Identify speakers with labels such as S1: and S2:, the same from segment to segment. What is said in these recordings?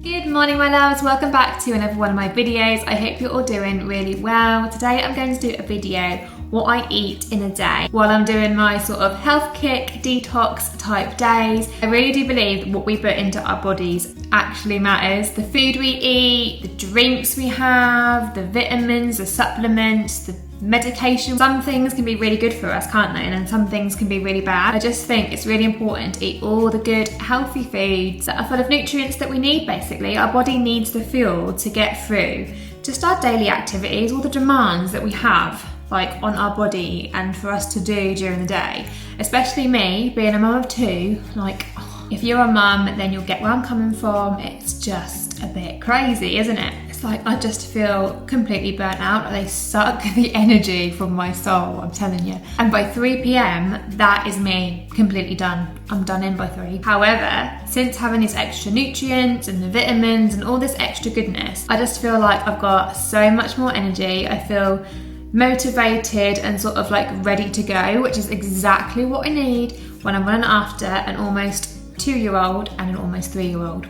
S1: Good morning my loves, welcome back to another one of my videos. I hope you're all doing really well. Today I'm going to do a video what I eat in a day while I'm doing my sort of health kick, detox type days. I really do believe what we put into our bodies actually matters. The food we eat, the drinks we have, the vitamins, the supplements, the medication. Some things can be really good for us, can't they? And then some things can be really bad. I just think it's really important to eat all the good, healthy foods that are full of nutrients that we need, basically. Our body needs the fuel to get through just our daily activities, all the demands that we have like on our body and for us to do during the day. Especially me, being a mum of two, like if you're a mum, then you'll get where I'm coming from. It's just a bit crazy, isn't it? It's like I just feel completely burnt out. They suck the energy from my soul, I'm telling you. And by 3 p.m, that is me completely done. I'm done in by 3. However, since having these extra nutrients and the vitamins and all this extra goodness, I just feel like I've got so much more energy. I feel motivated and sort of like ready to go, which is exactly what I need when I'm running after an almost 2-year-old and an almost 3-year-old.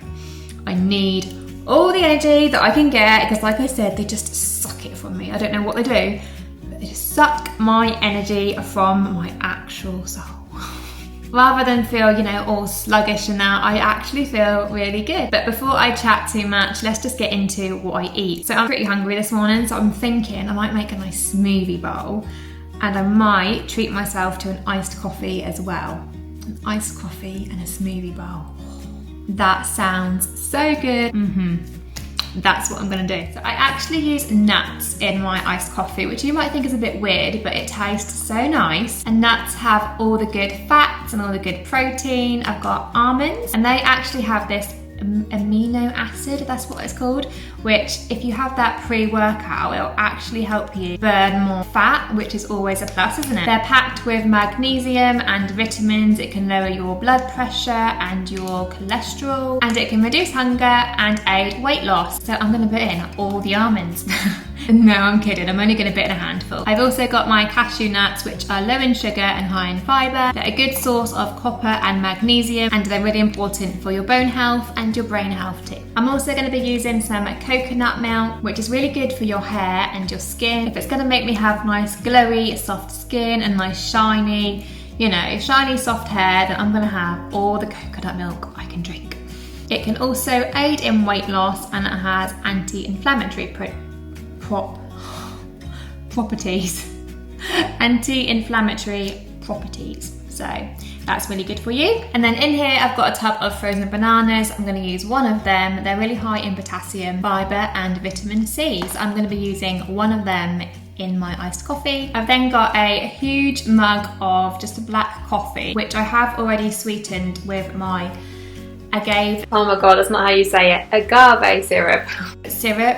S1: I need all the energy that I can get because, like I said, they just suck it from me. I don't know what they do, but they just suck my energy from my actual soul. Rather than feel, you know, all sluggish and that, I actually feel really good. But before I chat too much, let's just get into what I eat. So I'm pretty hungry this morning, so I'm thinking I might make a nice smoothie bowl and I might treat myself to an iced coffee as well. An iced coffee and a smoothie bowl. That sounds so good. That's what I'm gonna do. So I actually use nuts in my iced coffee, which you might think is a bit weird, but it tastes so nice. And nuts have all the good fats and all the good protein. I've got almonds, and they actually have this amino acid, that's what it's called, which if you have that pre-workout, it'll actually help you burn more fat, which is always a plus, isn't it? They're packed with magnesium and vitamins. It can lower your blood pressure and your cholesterol, and it can reduce hunger and aid weight loss. So I'm going to put in all the almonds. No, I'm kidding. I'm only going to put in a handful. I've also got my cashew nuts, which are low in sugar and high in fibre. They're a good source of copper and magnesium, and they're really important for your bone health and your brain health too. I'm also going to be using some coconut milk, which is really good for your hair and your skin. If it's going to make me have nice glowy, soft skin and nice shiny, you know, shiny soft hair, then I'm going to have all the coconut milk I can drink. It can also aid in weight loss, and it has anti-inflammatory properties. Anti-inflammatory properties. So that's really good for you. And then in here I've got a tub of frozen bananas. I'm going to use one of them. They're really high in potassium, fibre and vitamin C. So I'm going to be using one of them in my iced coffee. I've then got a huge mug of just a black coffee, which I have already sweetened with my agave, oh my god, that's not how you say it, agave syrup,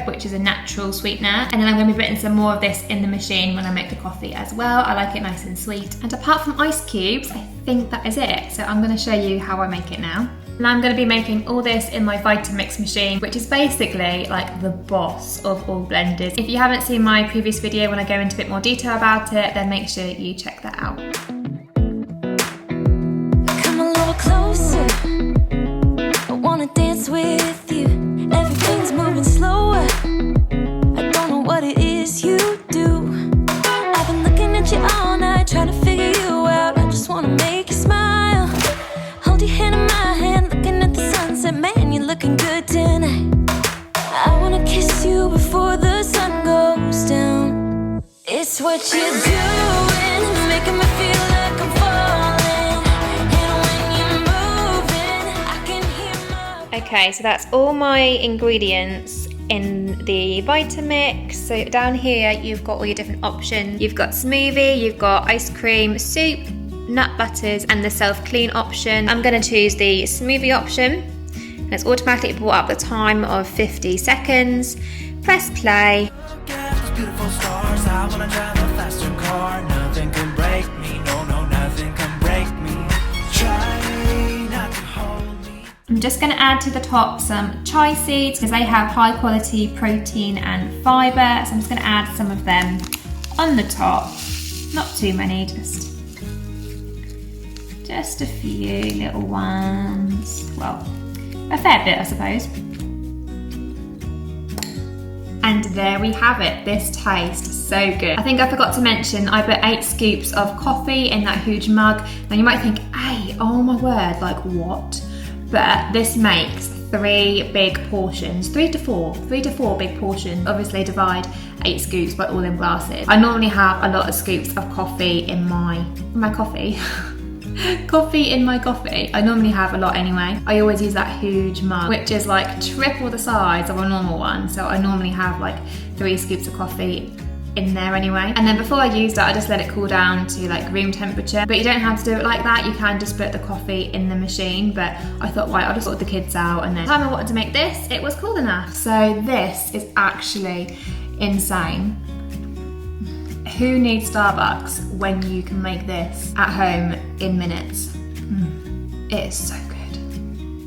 S1: which is a natural sweetener. And then I'm going to be putting some more of this in the machine when I make the coffee as well. I like it nice and sweet. And apart from ice cubes, I think that is it. So I'm going to show you how I make it now. And I'm going to be making all this in my vitamix machine, which is basically like the boss of all blenders. If you haven't seen my previous video when I go into a bit more detail about it, then make sure you check that out.
S2: Come a little closer, I wanna dance with you. Everything's moving slower, I don't know what it is you do. I've been looking at you all night, trying to figure you out. I just wanna make you smile. Hold your hand in my hand, looking at the sunset. Man, you're looking good tonight. I wanna kiss you before the sun goes down. It's what you're doing, making me feel like I'm falling. And when you're moving, I can hear my...
S1: Okay, so that's all my ingredients in the Vitamix. So down here you've got all your different options. You've got smoothie, you've got ice cream, soup, nut butters, and the self-clean option. I'm going to choose the smoothie option. And it's automatically brought up the time of 50 seconds. Press play.
S3: Beautiful stars, I wanna drive a faster car. Nothing can break me, no, nothing can break me. Try not to hold me.
S1: I'm just going to add to the top some chia seeds because they have high quality protein and fibre. So I'm just going to add some of them on the top. Not too many, just a few little ones. Well, a fair bit, I suppose. And there we have it. This tastes so good. I think I forgot to mention I put 8 scoops of coffee in that huge mug. Now you might think, hey, oh my word, like what? But this makes 3 big portions, 3 to 4 big portions. Obviously divide 8 scoops by all them glasses. I normally have a lot of scoops of coffee in my coffee. Coffee in my coffee. I normally have a lot anyway. I always use that huge mug, which is like triple the size of a normal one. So I normally have like 3 scoops of coffee in there anyway. And then before I use that, I just let it cool down to like room temperature. But you don't have to do it like that. You can just put the coffee in the machine. But I thought, right, I'll just sort the kids out. And then the time I wanted to make this, it was cool enough. So this is actually insane. Who needs Starbucks when you can make this at home in minutes? It is so good.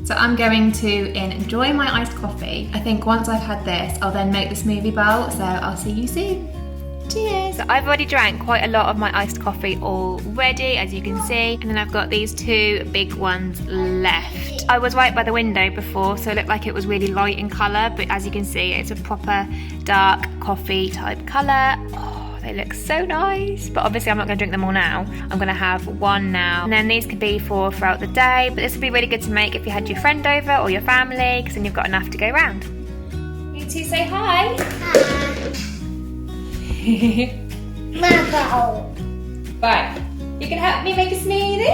S1: So I'm going to enjoy my iced coffee. I think once I've had this, I'll then make the smoothie bowl. So I'll see you soon. Cheers! So I've already drank quite a lot of my iced coffee already, as you can see, and then I've got these 2 big ones left. I was right by the window before, so it looked like it was really light in colour, but as you can see, it's a proper dark coffee type colour. Oh, they look so nice, but obviously I'm not going to drink them all now. I'm going to have 1 now, and then these could be for throughout the day, but this would be really good to make if you had your friend over or your family, because then you've got enough to go round. You 2 say hi. Right, you can help me make a smoothie?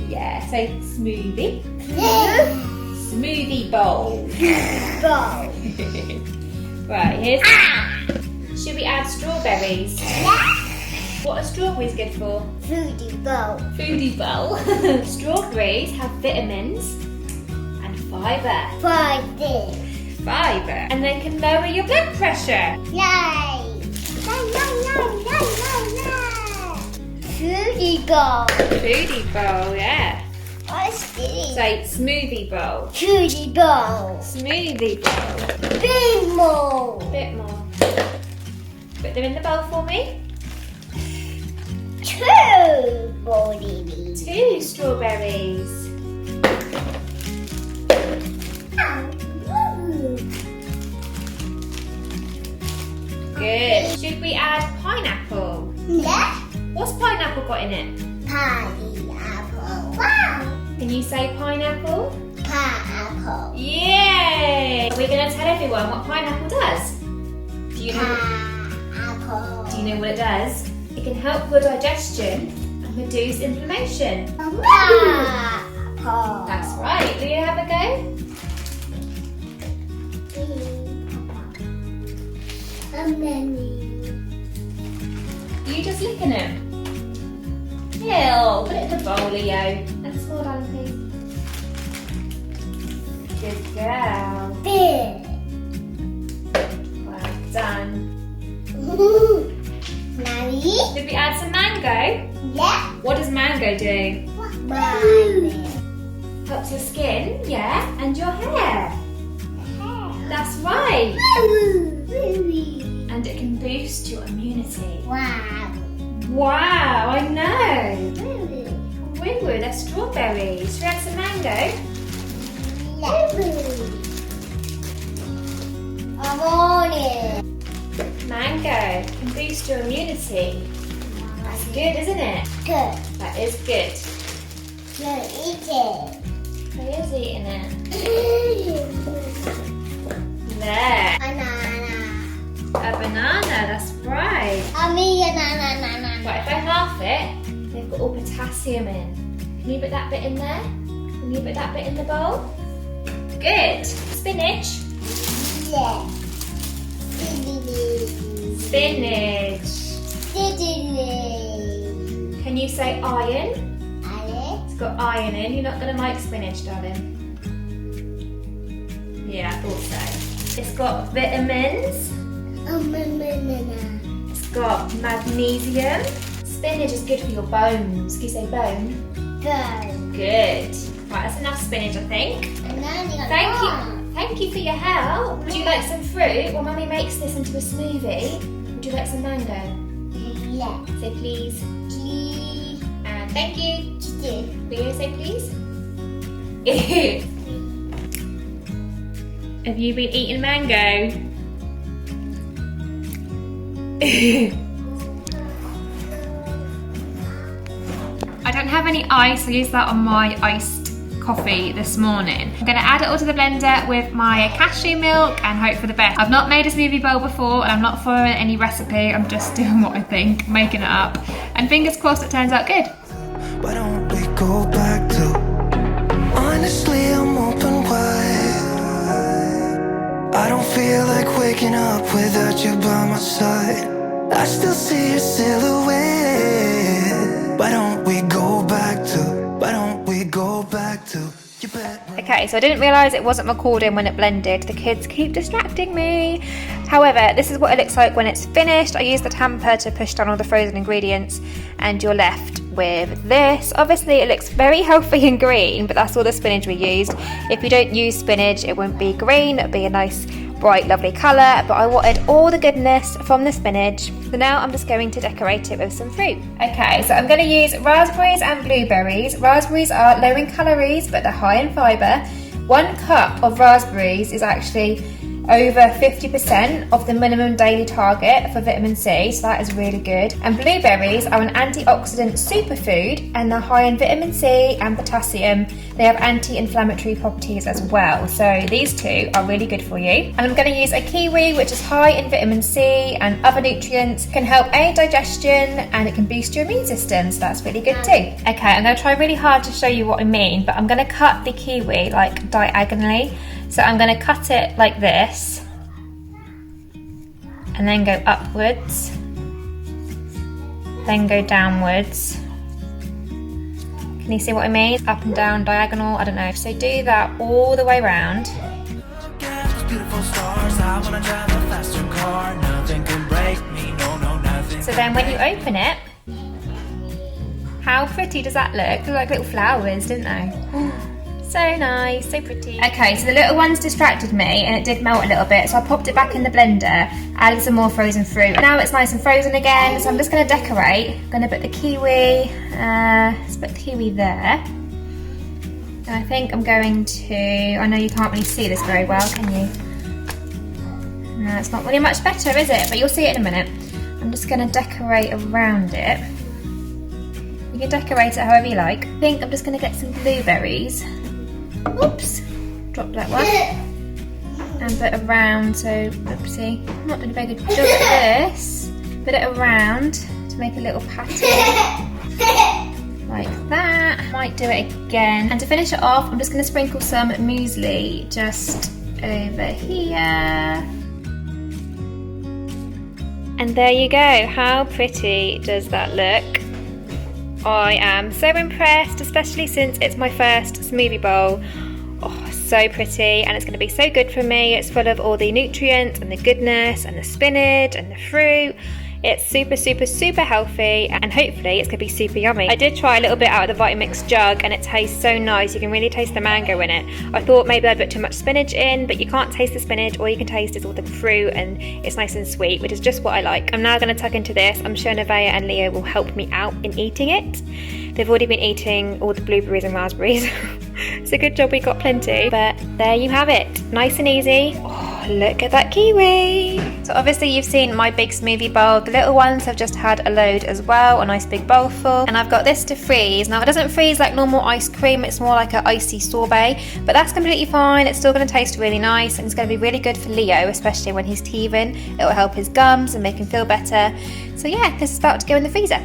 S1: Yeah, so smoothie. Smoothie bowl. Right, here's... Should we add strawberries? What are strawberries good for?
S4: Foodie bowl.
S1: Foodie bowl. Strawberries have vitamins and fibre. Fibre. And they can lower your blood pressure.
S4: Yay! Foodie bowl.
S1: Foodie bowl, yeah.
S4: What's this?
S1: Say smoothie bowl.
S4: Foodie bowl.
S1: Smoothie bowl.
S4: Big bowl.
S1: Bit more. Put them in the bowl for me.
S4: 2 bowls.
S1: 2 strawberries. Good. Should we add pineapple?
S4: Yeah.
S1: What's pineapple got in it?
S4: Pineapple. Wow.
S1: Can you say pineapple?
S4: Pineapple.
S1: Yay! We're going to tell everyone what pineapple does. Do you know?
S4: Pineapple.
S1: Do you know what it does? It can help with digestion and reduce inflammation.
S4: Pineapple.
S1: That's right. Will you have a go? You just licking them. Ew, put it in the bowl, Leo. And small darling, please. Good girl.
S4: Big.
S1: Well done.
S4: Mommy?
S1: Did we add some mango?
S4: Yeah.
S1: What does mango do?
S4: Mommy.
S1: Helps your skin, yeah, and your hair. That's right. And it can boost your immunity.
S4: Wow.
S1: Wow, I know. Woo-woo, they're strawberries. Should we add some mango?
S4: I want it.
S1: Mango can boost your immunity. That's good, isn't it?
S4: Good.
S1: That is good.
S4: Good. Eat it.
S1: He is eating it. There.
S4: Banana.
S1: A banana, that's right.
S4: I mean banana.
S1: Right, if I half it, they've got all potassium in. Can you put that bit in there? Can you put that bit in the bowl? Good. Spinach.
S4: Yeah.
S1: Spinach. Can you say iron? It's got iron in. You're not going to like spinach, darling. Yeah, I thought so. It's got vitamins. It's got magnesium. Spinach is good for your bones. Can you say bone?
S4: Good.
S1: Good. Right, that's enough spinach, I think. Thank you. Thank you for your help. Would you like some fruit? Well, Mummy makes this into a smoothie. Would you like some mango?
S4: Yeah.
S1: Say please.
S4: Please.
S1: And thank you. Will you say please? Have you been eating mango? I don't have any ice, I used that on my iced coffee this morning. I'm going to add it all to the blender with my cashew milk and hope for the best. I've not made a smoothie bowl before and I'm not following any recipe, I'm just doing what I think, making it up. And fingers crossed it turns out good.
S3: Why don't we go back to? Honestly, I'm open wide. I don't feel like waking up without you by my side. I still see your silhouette. Why don't we go back to? Why don't we go back to? You bet.
S1: Okay, so I didn't realise it wasn't recording when it blended. The kids keep distracting me. However, this is what it looks like when it's finished. I used the tamper to push down all the frozen ingredients and you're left with this. Obviously it looks very healthy and green, but that's all the spinach we used. If you don't use spinach, it won't be green, it'll be a nice bright lovely colour, but I wanted all the goodness from the spinach. So now I'm just going to decorate it with some fruit. Okay, so I'm going to use raspberries and blueberries. Raspberries are low in calories, but they're high in fibre. 1 cup of raspberries is actually over 50% of the minimum daily target for vitamin C, so that is really good. And blueberries are an antioxidant superfood and they're high in vitamin C and potassium. They have anti-inflammatory properties as well, so these two are really good for you. And I'm going to use a kiwi, which is high in vitamin C and other nutrients, can help aid digestion and it can boost your immune system, so that's really good too. Okay, I'm going to try really hard to show you what I mean, but I'm going to cut the kiwi like diagonally. So I'm going to cut it like this and then go upwards, then go downwards. Can you see what I mean? Up and down, diagonal, I don't know. So do that all the way around. So then when you open it, how pretty does that look? They look like little flowers, don't they? So nice, so pretty. Okay, so the little ones distracted me and it did melt a little bit, so I popped it back in the blender, added some more frozen fruit. Now it's nice and frozen again, so I'm just going to decorate. I'm going to put the kiwi, let's put the kiwi there. And I think I'm going to, I know you can't really see this very well, can you? No, it's not really much better, is it? But you'll see it in a minute. I'm just going to decorate around it. You can decorate it however you like. I think I'm just going to get some blueberries. Oops, dropped that one. And put around, so, oopsie, I'm not doing a very good job at this. Put it around to make a little pattern. Like that. Might do it again. And to finish it off, I'm just going to sprinkle some muesli just over here. And there you go. How pretty does that look? I am so impressed, especially since it's my first smoothie bowl. Oh, so pretty, and it's going to be so good for me. It's full of all the nutrients and the goodness and the spinach and the fruit. It's super, super, super healthy, and hopefully it's going to be super yummy. I did try a little bit out of the vitamix jug and it tastes so nice. You can really taste the mango in it. I thought maybe I'd put too much spinach in, but you can't taste the spinach. All you can taste is all the fruit, and it's nice and sweet, which is just what I like. I'm now going to tuck into this. I'm sure Nevaeh and Leo will help me out in eating it. They've already been eating all the blueberries and raspberries. It's a good job we got plenty, but there you have it. Nice and easy. Oh, look at that kiwi. So obviously you've seen my big smoothie bowl. The little ones have just had a load as well, a nice big bowl full. And I've got this to freeze. Now it doesn't freeze like normal ice cream, it's more like an icy sorbet, but that's completely fine. It's still going to taste really nice, and it's going to be really good for Leo, especially when he's teething. It will help his gums and make him feel better. So yeah, this is about to go in the freezer.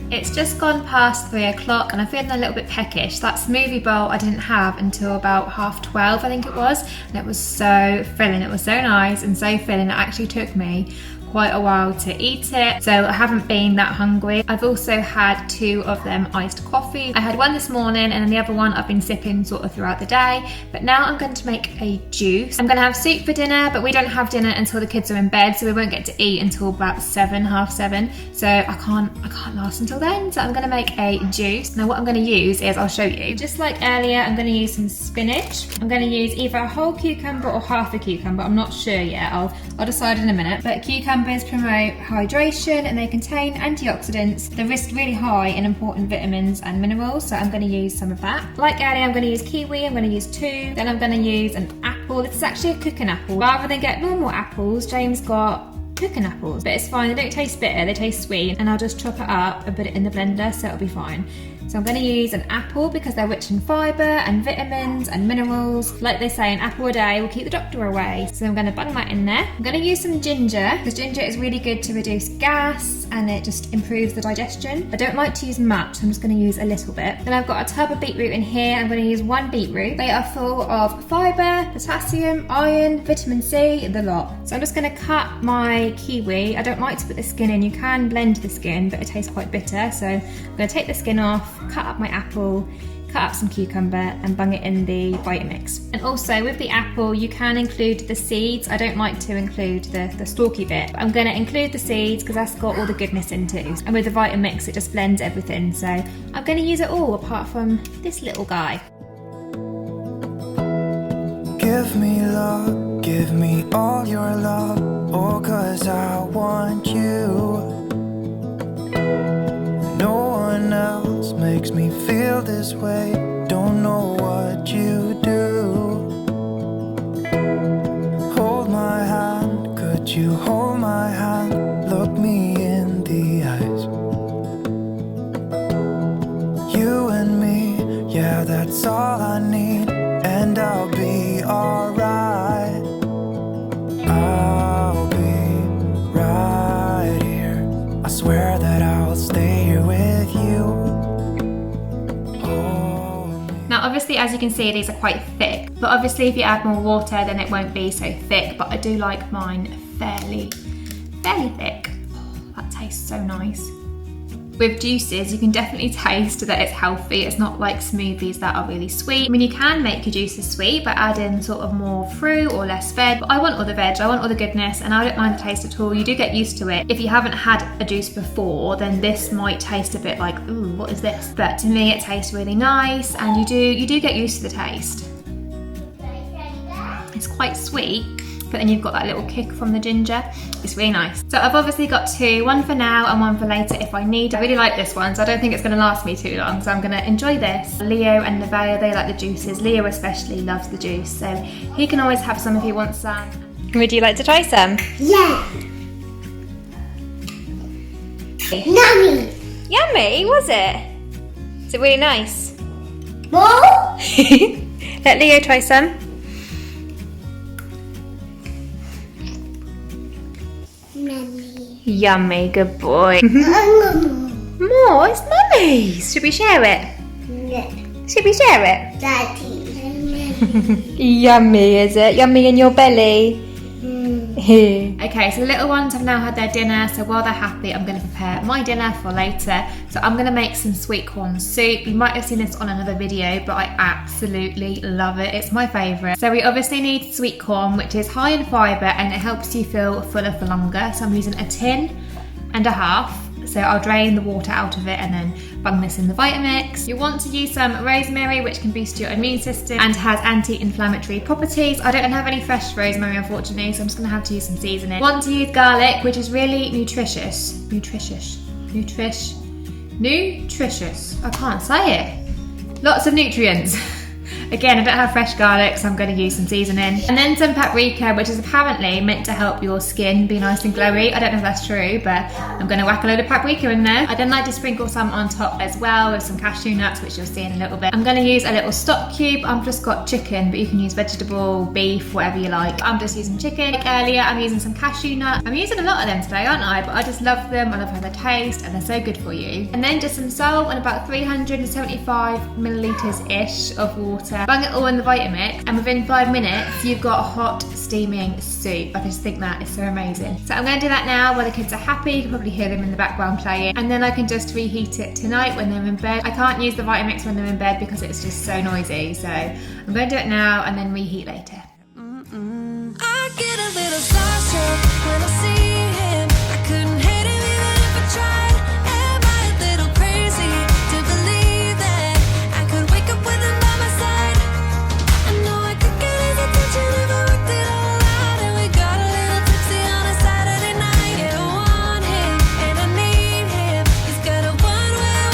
S1: It's just gone past 3 o'clock and I'm feeling a little bit peckish. That smoothie bowl I didn't have until about 12:30, I think it was, and it was so filling. It was so nice and so filling. It actually took me quite a while to eat it, so I haven't been that hungry. I've also had 2 of them iced coffees. I had one this morning and then the other one I've been sipping sort of throughout the day, but now I'm going to make a juice. I'm going to have soup for dinner, but we don't have dinner until the kids are in bed, so we won't get to eat until about 7, half 7, so I can't last until then. So I'm going to make a juice. Now what I'm going to use is, I'll show you, just like earlier, I'm going to use some spinach. I'm going to use either a whole cucumber or half a cucumber, I'm not sure yet, I'll decide in a minute. But cucumbers promote hydration and they contain antioxidants. They're really high in important vitamins and minerals, so I'm going to use some of that. Like earlier, I'm going to use kiwi, I'm going to use 2, then I'm going to use an apple. This is actually a cooking apple. Rather than get normal apples, James got cooking apples, but it's fine. They don't taste bitter, they taste sweet, and I'll just chop it up and put it in the blender, so it'll be fine. So I'm going to use an apple because they're rich in fibre and vitamins and minerals. Like they say, an apple a day will keep the doctor away. So I'm going to bung that in there. I'm going to use some ginger because ginger is really good to reduce gas and it just improves the digestion. I don't like to use much, so I'm just going to use a little bit. Then I've got a tub of beetroot in here. I'm going to use 1 beetroot. They are full of fibre, potassium, iron, vitamin C, the lot. So I'm just going to cut my kiwi. I don't like to put the skin in. You can blend the skin, but it tastes quite bitter. So I'm going to take the skin off, cut up my apple, cut up some cucumber and bung it in the vitamix. And also with the apple you can include the seeds. I don't like to include the stalky bit, but I'm going to include the seeds because that's got all the goodness in too. And with the vitamix it just blends everything, so I'm going to use it all apart from this little guy.
S3: Give me love, give me all your love, oh, 'cause I want you. No one else makes me feel this way. Don't know what you do. Hold my hand, could you hold my hand? Look me in the eyes. You and me, yeah, that's all I need. And I'll be alright. I'll be right here. I swear that I'll stay here with you.
S1: Now obviously as you can see these are quite thick, but obviously if you add more water then it won't be so thick, but I do like mine fairly thick. Oh, that tastes so nice. With juices you can definitely taste that it's healthy. It's not like smoothies that are really sweet. I mean, you can make your juices sweet by adding sort of more fruit or less veg, but I want all the veg, I want all the goodness, and I don't mind the taste at all. You do get used to it. If you haven't had a juice before, then this might taste a bit like, ooh, what is this? But to me it tastes really nice, and you do get used to the taste. It's quite sweet, but then you've got that little kick from the ginger. It's really nice. So I've obviously got 2, one for now and one for later if I need. I really like this one, so I don't think it's gonna last me too long, so I'm gonna enjoy this. Leo and Nevaeh, they like the juices. Leo especially loves the juice, so he can always have some if he wants some. Would you like to try some?
S4: Yeah. Yummy.
S1: Yummy, was it? Is it really nice?
S4: More?
S1: Let Leo try some.
S4: Mummy.
S1: Yummy, good boy. More, it's mummy's. Should we share it?
S4: Yeah.
S1: Should we share it?
S4: Daddy.
S1: Yummy, is it? Yummy in your belly? Okay, so the little ones have now had their dinner, so while they're happy I'm going to prepare my dinner for later. So I'm going to make some sweet corn soup. You might have seen this on another video, but I absolutely love it. It's my favourite. So we obviously need sweet corn, which is high in fibre and it helps you feel fuller for longer. So I'm using a tin and a half. So I'll drain the water out of it and then bung this in the Vitamix. You want to use some rosemary, which can boost your immune system and has anti-inflammatory properties. I don't have any fresh rosemary, unfortunately, so I'm just gonna have to use some seasoning. Want to use garlic, which is really nutritious. I can't say it. Lots of nutrients. Again, I don't have fresh garlic, so I'm going to use some seasoning. And then some paprika, which is apparently meant to help your skin be nice and glowy. I don't know if that's true, but I'm going to whack a load of paprika in there. I then like to sprinkle some on top as well with some cashew nuts, which you'll see in a little bit. I'm going to use a little stock cube. I've just got chicken, but you can use vegetable, beef, whatever you like. I'm just using chicken. Like earlier, I'm using some cashew nuts. I'm using a lot of them today, aren't I? But I just love them. I love how they taste, and they're so good for you. And then just some salt and about 375 millilitres-ish of water. Bung it all in the Vitamix, and within 5 minutes you've got a hot steaming soup. I just think that is so amazing. So I'm going to do that now while the kids are happy. You can probably hear them in the background playing, and then I can just reheat it tonight when they're in bed. I can't use the Vitamix when they're in bed because it's just so noisy, so I'm going to do it now and then reheat later.
S2: I get a little starstruck when I see him. I couldn't hate him even if I tried. Am I a little crazy to believe that I could wake up with him by my side? I know I could get his attention if I worked it all out. And we got a little tipsy on a Saturday night. Yeah, I want him and I need him. He's got a one-way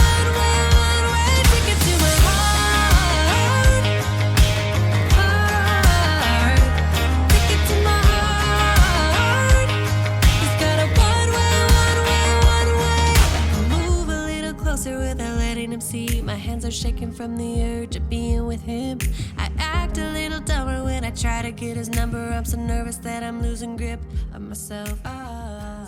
S2: ticket to my heart. shaking from the urge of being with him. I act a little dumber when I try to get his number. I'm so nervous that I'm losing grip of myself.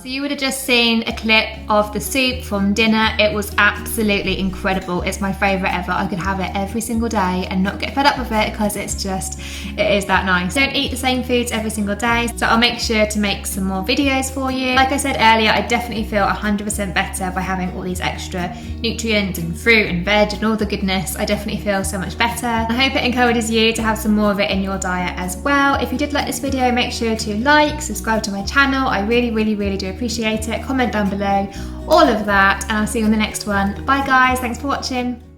S1: So you would have just seen a clip of the soup from dinner. It was absolutely incredible. It's my favourite ever. I could have it every single day and not get fed up with it because it is that nice. Don't eat the same foods every single day, so I'll make sure to make some more videos for you. Like I said earlier, I definitely feel 100% better by having all these extra nutrients and fruit and veg and all the goodness. I definitely feel so much better. I hope it encourages you to have some more of it in your diet as well. If you did like this video, make sure to like, subscribe to my channel. I really do appreciate it. Comment down below, all of that, and I'll see you on the next one. Bye guys, thanks for watching.